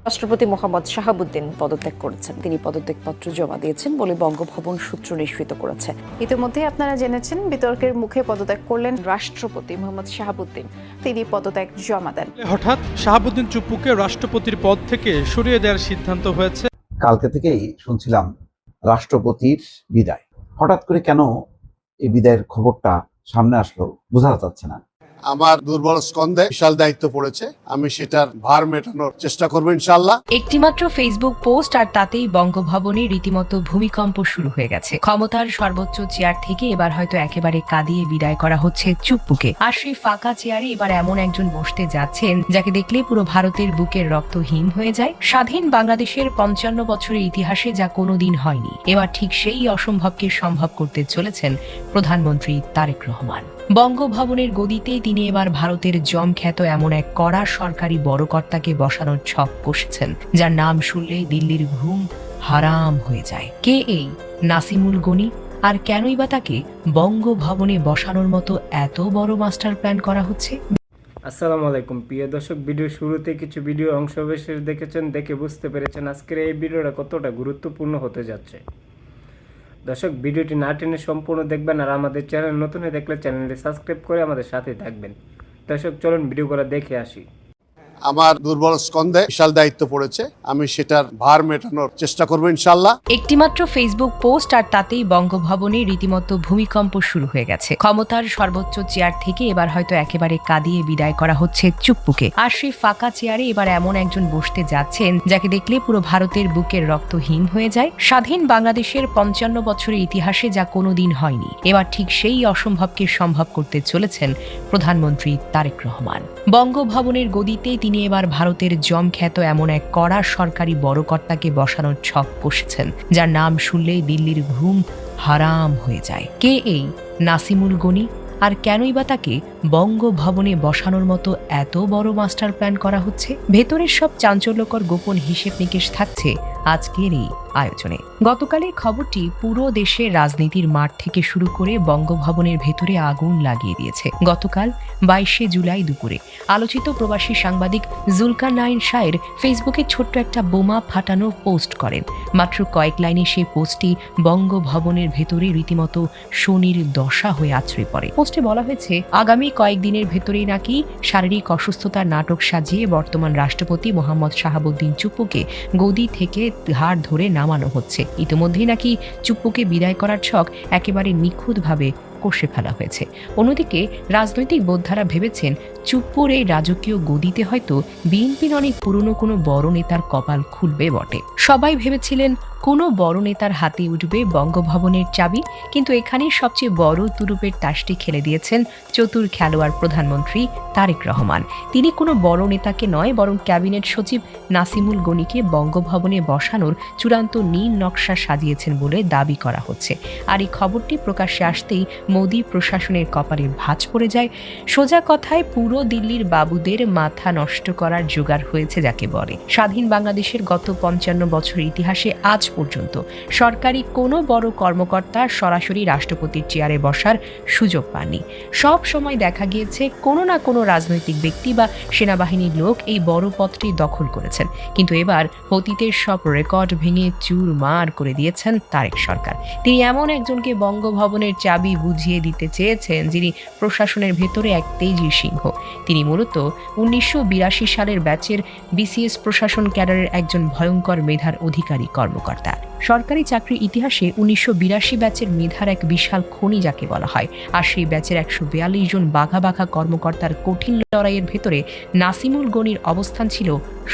রাষ্ট্রপতি মোহাম্মদ শাহাবুদ্দিন পদত্যাগ করেছেন। তিনি পদত্যাগপত্র জমা দিয়েছেন বলে বঙ্গভবন সূত্র নিশ্চিত করেছে। ইতিমধ্যে আপনারা জেনেছেন বিতর্কের মুখে পদত্যাগ করলেন রাষ্ট্রপতি মোহাম্মদ শাহাবুদ্দিন। তিনি পদত্যাগ জমা দেন। হঠাৎ শাহাবুদ্দিন চুপ্পুকে রাষ্ট্রপতির পদ থেকে সরিয়ে দেওয়ার সিদ্ধান্ত হয়েছে। কালকে থেকেই শুনছিলাম রাষ্ট্রপতির বিদায়। হঠাৎ করে কেন এই বিদায়ের খবরটা সামনে আসলো বোঝা যাচ্ছে না। আমার দুর্বল স্কন্ধে বিশাল দায়িত্ব পড়েছে, আমি সেটার ভার মেটানোর চেষ্টা করবো ইনশাআল্লাহ। একটিমাত্র ফেসবুক পোস্ট আর তাতেই বঙ্গভবনে রীতিমতো ভূমিকম্প শুরু হয়ে গেছে। ক্ষমতার সর্বোচ্চ চেয়ার থেকে এবার হয়তো একেবারে কাঁদিয়ে বিদায় করা হচ্ছে চুপ্পুকে। আর সেই ফাঁকা চেয়ারে এবার এমন একজন বসতে যাচ্ছেন যাকে দেখলে পুরো ভারতের বুকের রক্ত হিম হয়ে যায়। স্বাধীন বাংলাদেশের ৫৫ বছরের ইতিহাসে যা কোনোদিন হয়নি, এবার ঠিক সেই অসম্ভবকে সম্ভব করতে চলেছেন প্রধানমন্ত্রী তারেক রহমান। বঙ্গভবনের গদিতে তিনি এবার ভারতের জমখ্যাত এমন এক কড়া সরকারি বড় কর্তাকে বসানোর ছক কষেছেন, যার নাম শুনলেই দিল্লির ঘুম হারাম হয়ে যায়। কে এই নাসিমুল গনি, আর কেনই বা তাকে বঙ্গভবনে বসানোর মতো এত বড় মাস্টার প্ল্যান করা হচ্ছে? আসসালামু আলাইকুম প্রিয় দর্শক, ভিডিও শুরুতে কিছু ভিডিও অংশবিশেষ দেখেছেন, দেখে বুঝতে পেরেছেন আজকের এই ভিডিওটা কতটা গুরুত্বপূর্ণ হতে যাচ্ছে। দর্শক, ভিডিওটি না টেনে সম্পূর্ণ দেখবেন, আর আমাদের চ্যানেল নতুন হয়ে দেখলে চ্যানেলটি সাবস্ক্রাইব করে আমাদের সাথে থাকবেন। দর্শক, চলুন ভিডিও করে দেখে আসি। আমার দুর্বল স্কন্ধে বিশাল দায়িত্ব পড়েছে, আমি সেটার ভার মেটানোর চেষ্টা করবো ইনশাআল্লাহ। একটিমাত্র ফেসবুক পোস্ট আর তাতেই বঙ্গভবনে রীতিমতো ভূমিকম্প শুরু হয়ে গেছে। ক্ষমতার সর্বোচ্চ চেয়ার থেকে এবার হয়তো একেবারে কাঁদিয়ে বিদায় করা হচ্ছে চুপ্পুকে। আর সেই ফাঁকা চেয়ারে এবার এমন একজন বসতে যাচ্ছেন যাকে দেখলে পুরো ভারতের বুকের রক্ত হিম হয়ে যায়। স্বাধীন বাংলাদেশের ৫৫ বছরের ইতিহাসে যা কোনোদিন হয়নি, এবার ঠিক সেই অসম্ভবকে সম্ভব করতে চলেছেন প্রধানমন্ত্রী তারেক রহমান। বঙ্গভবনের গদিতে তিনি এবার ভারতের জমখ্যাত এমন এক কড়া সরকারি বড় কর্তাকে বসানোর ছক কষেছেন, যার নাম শুনলেই দিল্লির ঘুম হারাম হয়ে যায়। কে এই নাসিমুল গনি, আর কেনই বা তাকে বঙ্গভবনে বসানোর মতো এত বড় মাস্টার প্ল্যান করা হচ্ছে? ভেতরের সব চাঞ্চল্যকর গোপন হিসেব নিকেশ থাকছে আজকের এই আয়োজনে। গতকালের খবরটি পুরো দেশের রাজনীতির মাঠ থেকে শুরু করে বঙ্গভবনের ভেতরে আগুন লাগিয়ে দিয়েছে। গতকাল ২২শে জুলাই দুপুরে আলোচিত প্রবাসী সাংবাদিক জুলকারনাইন শাহের ফেসবুকে ছোট্ট একটা বোমা ফাটানো পোস্ট করেন। মাত্র কয়েক লাইনে সেই পোস্টটি বঙ্গভবনের ভেতরে রীতিমতো শনির দশা হয়ে আছড়ে পড়ে। পোস্টে বলা হয়েছে, আগামী কয়েকদিনের ভেতরেই নাকি শারীরিক অসুস্থতার নাটক সাজিয়ে বর্তমান রাষ্ট্রপতি মোহাম্মদ শাহাবুদ্দিন চুপ্পুকে গদি থেকে ঘাড় ধরে নামানো হচ্ছে। ইতিমধ্যেই নাকি চুপ্পুকে বিদায় করার ছক একেবারে নিখুঁতভাবে কষে ফেলা হয়েছে। অন্যদিকে রাজনৈতিক বোদ্ধারা ভেবেছেন চুপ্পুর এই রাজকীয় গদিতে হয়তো বিএনপির অনেক পুরনো কোনো বড় নেতার কপাল খুলবে বটে। সবাই ভেবেছিলেন কোনো বড় নেতার হাতে উঠবে বঙ্গভবনের চাবি, কিন্তু এখানে সবচেয়ে বড় তুরুপের তাসটি খেলে দিয়েছেন চতুর খেলোয়াড় প্রধানমন্ত্রী তারেক রহমান। তিনি কোনো বড় নেতাকে নয়, বরং ক্যাবিনেট সচিব নাসিমুল গনিকে বঙ্গভবনে বসানোর চূড়ান্ত নীল নকশা সাজিয়েছেন বলে দাবি করা হচ্ছে। আর এই খবরটি প্রকাশ্যে আসতেই মোদি প্রশাসনের কপালে ভাঁজ পড়ে যায়। সোজা কথায় পুরো দিল্লির বাবুদের মাথা নষ্ট করার জোগাড় হয়েছে যাকে বলে। স্বাধীন বাংলাদেশের গত ৫৫ বছরের ইতিহাসে আজ পর্যন্ত সরকারি কোনো বড় কর্মকর্তা সরাসরি রাষ্ট্রপতির চেয়ারে বসার সুযোগ পাননি। সব সময় দেখা গিয়েছে কোনো না কোনো রাজনৈতিক ব্যক্তি বা সেনাবাহিনীর লোক এই বড় পদটি দখল করেছেন। কিন্তু এবার অতীতের সব রেকর্ড ভেঙে চুরমার করে দিয়েছেন তারেক সরকার। তিনি এমন একজনকে বঙ্গভবনের চাবি বুঝিয়ে দিতে চেয়েছেন যিনি প্রশাসনের ভেতরে এক তেজি সিংহ। তিনি মূলত ১৯৮২ সালের ব্যাচের বিসিএস প্রশাসন ক্যাডারের একজন ভয়ঙ্কর মেধার অধিকারী কর্মকর্তা। সরকারি চাকরির ইতিহাসে ১৯৮২ ব্যাচের মেধার এক বিশাল খনি যাকে বলা হয়। আর সেই ব্যাচের ১৪২ জন বাঘা বাঘা কর্মকর্তার কঠিন লড়াইয়ের ভেতরে নাসিমুল গনির অবস্থান ছিল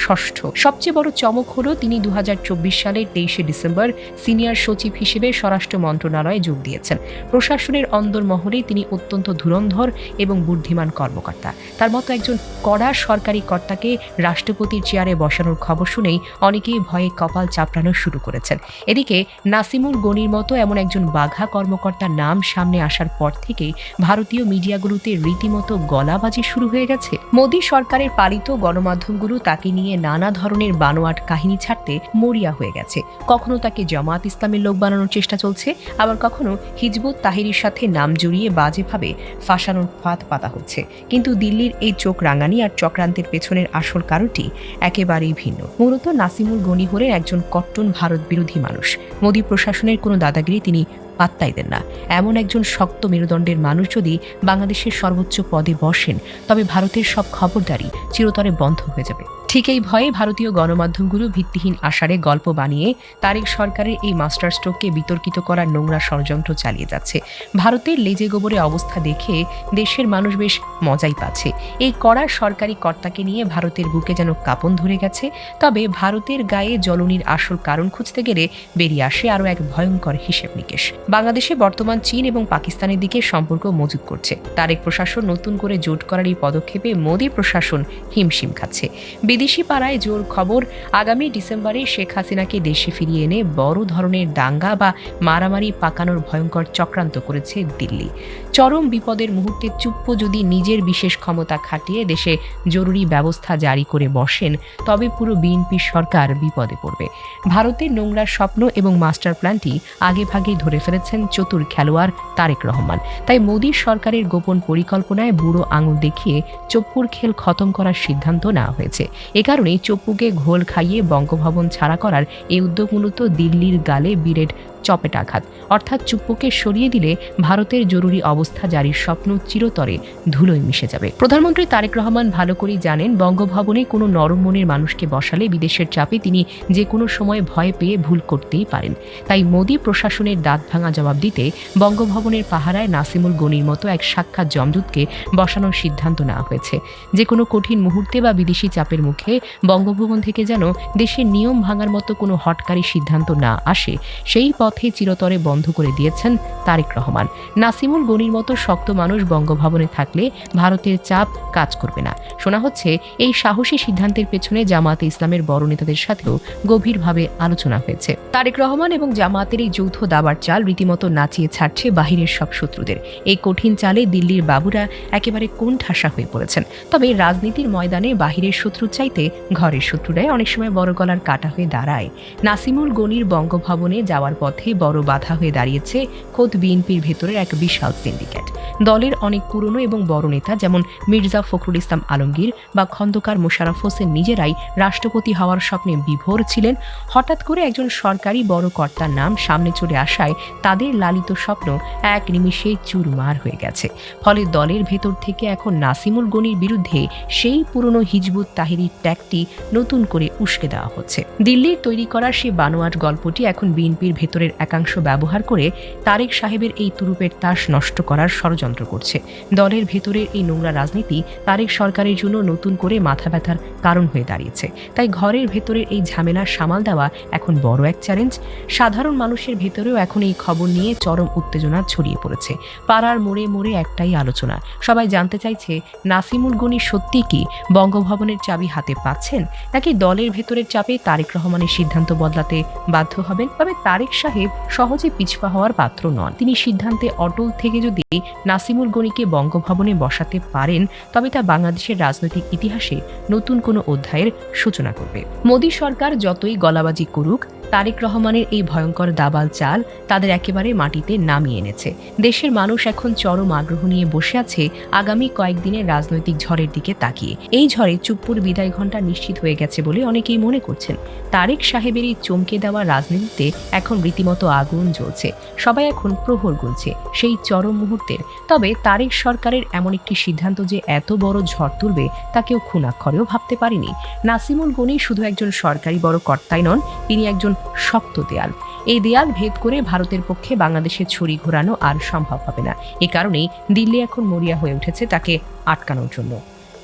ষষ্ঠ। সবচেয়ে বড় চমক হলো তিনি ২০২৪ সালের ২৩শে ডিসেম্বর সিনিয়র সচিব হিসেবে স্বরাষ্ট্র মন্ত্রণালয়ে যোগ দিয়েছেন। প্রশাসনের অন্দরমহলে তিনি অত্যন্ত ধুরন্ধর এবং বুদ্ধিমান কর্মকর্তা। তার মতো একজন কড়া সরকারি কর্তাকে রাষ্ট্রপতির চেয়ারে বসানোর খবর শুনেই অনেকেই ভয়ে কপাল চাপড়ানো শুরু করে করেছেন। এদিকে নাসিমুল গনির মতো এমন একজন বাঘা কর্মকর্তার নাম সামনে আসার পর থেকেই ভারতীয় মিডিয়াগুলোতে রীতিমতো গলাবাজি শুরু হয়ে গেছে। মোদী সরকারের পালিত গণমাধ্যমগুলো তাকে নিয়ে নানা ধরনের বানোয়াট কাহিনী ছাড়তে মরিয়া হয়ে গেছে। কখনো তাকে জামাত ইসলামের লোক বানানোর চেষ্টা চলছে, আবার কখনো হিজবুত তাহরির সাথে নাম জড়িয়ে বাজেভাবে ফাঁসানোর ফাঁদ পাতা হচ্ছে। কিন্তু দিল্লির এই চোখ রাঙানি আর চক্রান্তের পেছনের আসল কারণটি একেবারেই ভিন্ন। মূলত নাসিমুল গনি হলেন একজন কট্টর ভারত বিরোধী মানুষ। মোদী প্রশাসনের কোনো দাদাগিরি তিনি পাত্তাই দেন না। এমন একজন শক্ত মেরুদণ্ডের মানুষ যদি বাংলাদেশের সর্বোচ্চ পদে বসেন, তবে ভারতের সব খবরদারি চিরতরে বন্ধ হয়ে যাবে। ঠিক এই ভয়ে ভারতীয় গণমাধ্যমগুলো ভিত্তিহীন আষাঢ়ে গল্প বানিয়ে তারেক সরকারের এই মাস্টার স্ট্রোককে বিতর্কিত করার নোংরা ষড়যন্ত্র চালিয়ে যাচ্ছে। ভারতের লেজে গোবরে অবস্থা দেখে দেশের মানুষ বেশ মজাই পাচ্ছে। এই কড়া সরকারি কর্তাকে নিয়ে ভারতের বুকে যেন কাঁপন ধরে গেছে। তবে ভারতের গায়ে জ্বলনির আসল কারণ খুঁজতে গেলে বেরিয়ে আসে আরও এক ভয়ঙ্কর হিসেব নিকেশ। বাংলাদেশে বর্তমান চীন এবং পাকিস্তানের দিকে সম্পর্ক মজুত করছে। তারেক প্রশাসন নতুন করে জোট করার এই পদক্ষেপে মোদী প্রশাসন হিমশিম খাচ্ছে। বিদেশি পাড়ায় জোর খবর, আগামী ডিসেম্বরে শেখ হাসিনাকে দেশে ফিরিয়ে এনে বড় ধরনের দাঙ্গা বা মারামারি পাকানোর ভয়ঙ্কর চক্রান্ত করেছে দিল্লি। চরম বিপদের মুহূর্তে চুপ্পু যদি নিজের বিশেষ ক্ষমতা খাটিয়ে দেশে জরুরি ব্যবস্থা জারি করে বসেন, তবে পুরো বিএনপি সরকার বিপদে পড়বে। ভারতের নোংরা স্বপ্ন এবং মাস্টার প্ল্যানটি আগেভাগেই ধরে ফেলেছেন চতুর খেলোয়াড় তারেক রহমান। তাই মোদী সরকারের গোপন পরিকল্পনায় বুড়ো আঙুল দেখিয়ে চপ্পুর খেল খতম করার সিদ্ধান্ত নেওয়া হয়েছে। এ কারণেই চপ্পুকে ঘোল খাইয়ে বঙ্গভবন ছাড়া করার এই উদ্যোগ মূলত দিল্লির গালে বিরেট চপেটাঘাত। অর্থাৎ চুপ্পুকে সরিয়ে দিলে ভারতের জরুরি অবস্থা জারির স্বপ্ন চিরতরে ধুলোয় মিশে যাবে। প্রধানমন্ত্রী তারেক রহমান ভালো করেই জানেন, বঙ্গভবনে কোনো নরম মনের মানুষকে বসালে বিদেশের চাপে তিনি যে কোনো সময় ভয় পেয়ে ভুল করতেই পারেন। তাই মোদী প্রশাসনের দাঁত ভাঙা জবাব দিতে বঙ্গভবনের পাহারায় নাসিমুল গনির মতো এক সাক্ষাৎ জমদূতকে বসানোর সিদ্ধান্ত নেওয়া হয়েছে। যে কোনো কঠিন মুহূর্তে বা বিদেশি চাপের মুখে বঙ্গভবন থেকে যেন দেশের নিয়ম ভাঙার মতো কোনো হটকারী সিদ্ধান্ত না আসে, সেই পথে চিরতরে বন্ধ করে দিয়েছেন তারেক রহমান। নাসিমুল গনির মতো শক্ত মানুষ বঙ্গভবনে থাকলে ভারতের চাপ কাজ করবে না। শোনা হচ্ছে এই সাহসী সিদ্ধান্তের পেছনে জামাতে ইসলামের বড় নেতাদের সাথেও গভীরভাবে আলোচনা হয়েছে। তারেক রহমান এবং জামাতের এই যৌথ দাবার চাল রীতিমতো নাচিয়ে ছাড়ছে বাহিরের সব শত্রুদের। এই কঠিন চালে দিল্লির বাবুরা একেবারে কোণঠাসা হয়ে পড়েছেন। তবে রাজনীতির ময়দানে বাহিরের শত্রুর চাইতে ঘরের শত্রুরাই অনেক সময় বড় গলার কাটা হয়ে দাঁড়ায়। নাসিমুল গনির বঙ্গভবনে যাওয়ার পথে বড় বাধা হয়ে দাঁড়িয়েছে খোদ বিএনপির ভেতরের এক বিশাল সিন্ডিকেট। দলের অনেক পুরনো এবং বড় নেতা যেমন মির্জা ফখরুল ইসলাম আলমগীর বা খন্দকার মোশাররফ হোসেন নিজেরাই রাষ্ট্রপতি হওয়ার স্বপ্নে বিভোর ছিলেন। হঠাৎ করে একজন সরকারি বড় কর্তার নাম সামনে চলে আসায় তাদের লালিত স্বপ্ন এক নিমিষে চুরমার হয়ে গেছে। ফলে দলের ভেতর থেকে এখন নাসিমুল গনির বিরুদ্ধে সেই পুরনো হিজবুত তাহরির ট্যাগটি নতুন করে উস্কে দেওয়া হচ্ছে। দিল্লির তৈরি করা সেই বানোয়াট গল্পটি এখন বিএনপির ভেতরের একাংশ ব্যবহার করে তারেক সাহেবের এই তুরুপের তাস নষ্ট করার ষড়যন্ত্র করছে। দলের ভেতরের এই নোংরা রাজনীতি তারেক সরকারের জন্য নতুন করে মাথা ব্যথার কারণ হয়ে দাঁড়িয়েছে। তাই ঘরের ভেতরের এই ঝামেলা সামাল দেওয়া এখন বড় এক চ্যালেঞ্জ। সাধারণ মানুষের ভেতরেও এখন এই খবর নিয়ে চরম উত্তেজনা ছড়িয়ে পড়েছে। পাড়ার মোড়ে মোড়ে একটাই আলোচনা। সবাই জানতে চাইছে, নাসিমুল গনি সত্যি কি বঙ্গভবনের চাবি হাতে পাচ্ছেন, নাকি দলের ভেতরের চাপে তারেক রহমানের সিদ্ধান্ত বদলাতে বাধ্য হবেন? তবে তারেক সাহেব সহজে পিছপা হওয়ার পাত্র নন। তিনি সিদ্ধান্তে অটল থেকে যদি নাসিমুল গনিকে বঙ্গভবনে বসাতে পারেন, তবে তা বাংলাদেশের রাজনৈতিক ইতিহাসে নতুন কোনো অধ্যায়ের সূচনা করবে। মোদী সরকার যতই গলাবাজি করুক, তারেক রহমানের এই ভয়ঙ্কর দাবাল চাল তাদের একেবারে মাটিতে নামিয়ে এনেছে। দেশের মানুষ এখন চরম আগ্রহ নিয়ে বসে আছে আগামী কয়েকদিনের রাজনৈতিক ঝড়ের দিকে তাকিয়ে। এই ঝড়ে চুপ্পুর বিদায় ঘণ্টা নিশ্চিত হয়ে গেছে বলে অনেকেই মনে করছেন। তারেক সাহেবের এই চমকে দেওয়া রাজনীতিতে এখন রীতিমতো আগুন জ্বলছে। সবাই এখন প্রহর গুনছে সেই চরম মুহূর্তের। তবে তারেক সরকারের এমন একটি সিদ্ধান্ত যে এত বড় ঝড় তুলবে তা কেউ খুনাক্ষরেও ভাবতে পারেনি। নাসিমুল গনি শুধু একজন সরকারি বড় কর্তাই নন, তিনি একজন শক্ত দেয়াল। এই দেয়াল ভেদ করে ভারতের পক্ষে বাংলাদেশের ছড়ি ঘোরানো আর সম্ভব হবে না। এ কারণেই দিল্লি এখন মরিয়া হয়ে উঠেছে তাকে আটকানোর জন্য।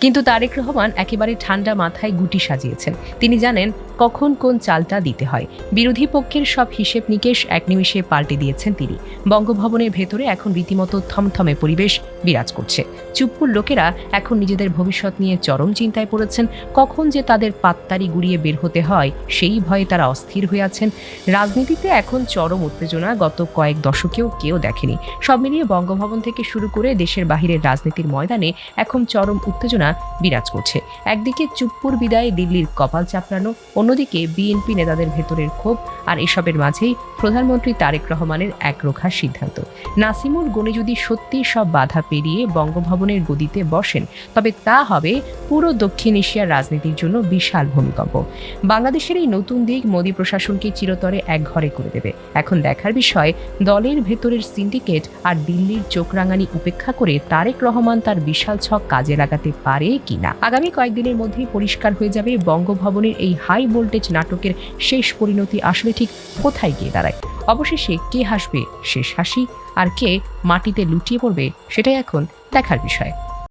কিন্তু তারেক রহমান একেবারে ঠান্ডা মাথায় গুটি সাজিয়েছেন। তিনি জানেন কখন কোন চালটা দিতে হয়। বিরোধী পক্ষের সব হিসেব নিকেশ এক নিমিষে পাল্টে দিয়েছেন তিনি। বঙ্গভবনের ভেতরে এখন রীতিমতো থমথমে পরিবেশ বিরাজ করছে। চুপ্পুর লোকেরা এখন নিজেদের ভবিষ্যৎ নিয়ে চরম চিন্তায় পড়েছেন। কখন যে তাদের পাত্তারি গুড়িয়ে বের হতে হয় সেই ভয়ে তারা অস্থির হয়ে আছেন। রাজনীতিতে এখন চরম উত্তেজনা গত কয়েক দশকেও কেউ দেখেনি। সব মিলিয়ে বঙ্গভবন থেকে শুরু করে দেশের বাহিরের রাজনীতির ময়দানে এখন চরম উত্তেজনা বিরাজ করছে। একদিকে চুপ্পুর বিদায়ে দিল্লির কপাল চাপড়ানো, অন্যদিকে বিএনপি নেতাদের ভেতরের ক্ষোভ, আর এসবের মাঝেই প্রধানমন্ত্রী তারেক রহমানের একরোখা সিদ্ধান্ত। নাসিমুল গনি যদি সত্যি সব বাধা পেরিয়ে বঙ্গভবনের গদিতে বসেন, তবে তা হবে পুরো দক্ষিণ এশিয়ার রাজনীতির জন্য বিশাল ভূমিকম্প। বাংলাদেশের এই নতুন দিক মোদী প্রশাসনকে চিরতরে একঘরে করে দেবে। এখন দেখার বিষয়, দলের ভেতরের সিন্ডিকেট আর দিল্লির চোখরাঙানি উপেক্ষা করে তারেক রহমান তার বিশাল ছক কাজে লাগাতে পারে কিনা। আগামী কয়েকদিনের মধ্যেই পরিষ্কার হয়ে যাবে বঙ্গভবনের এই হাই ভোল্টেজ নাটকের শেষ পরিণতি আসলে ঠিক কোথায় গিয়ে দাঁড়ায়। অবশেষে কে হাসবে শেষ হাসি, আর কে মাটিতে লুটিয়ে পড়বে, সেটাই এখন দেখার বিষয়।